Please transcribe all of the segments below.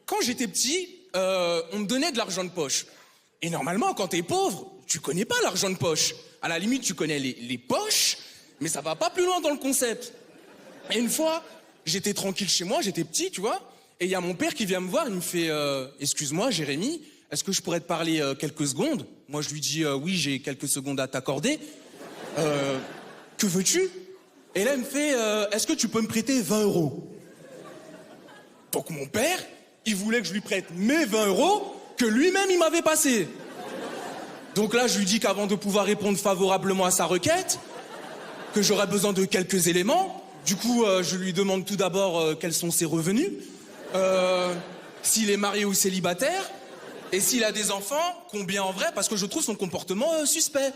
quand j'étais petit, on me donnait de l'argent de poche. Et normalement, quand t'es pauvre, tu connais pas l'argent de poche. À la limite, tu connais les poches, mais ça va pas plus loin dans le concept. Et une fois, j'étais tranquille chez moi, j'étais petit, tu vois, et il y a mon père qui vient me voir, il me fait « Excuse-moi, Jérémy, est-ce que je pourrais te parler quelques secondes ?» Moi, je lui dis « Oui, j'ai quelques secondes à t'accorder. Que veux-tu » Et là, il me fait « Est-ce que tu peux me prêter 20 euros ?» Donc mon père, il voulait que je lui prête mes 20 euros que lui-même, il m'avait passé. Donc là, je lui dis qu'avant de pouvoir répondre favorablement à sa requête, que j'aurais besoin de quelques éléments. Du coup, je lui demande tout d'abord quels sont ses revenus, s'il est marié ou célibataire, et s'il a des enfants, combien en vrai, parce que je trouve son comportement suspect.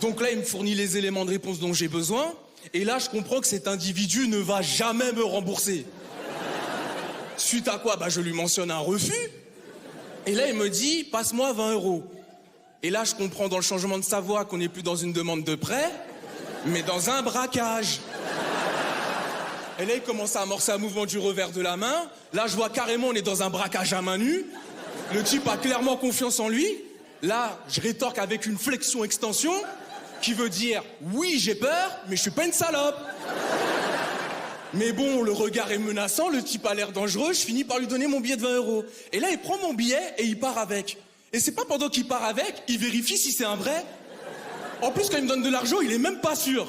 Donc là, il me fournit les éléments de réponse dont j'ai besoin, et là, je comprends que cet individu ne va jamais me rembourser. Suite à quoi, je lui mentionne un refus, et là, il me dit « Passe-moi 20 euros ». Et là, je comprends dans le changement de sa voix qu'on n'est plus dans une demande de prêt, mais dans un braquage. Et là, il commence à amorcer un mouvement du revers de la main. Là, je vois carrément, on est dans un braquage à main nue. Le type a clairement confiance en lui. Là, je rétorque avec une flexion-extension qui veut dire « Oui, j'ai peur, mais je suis pas une salope ». Mais bon, le regard est menaçant, le type a l'air dangereux, je finis par lui donner mon billet de 20 euros. Et là, il prend mon billet et il part avec. Et c'est pas pendant qu'il part avec, il vérifie si c'est un vrai. En plus, quand il me donne de l'argent, il est même pas sûr.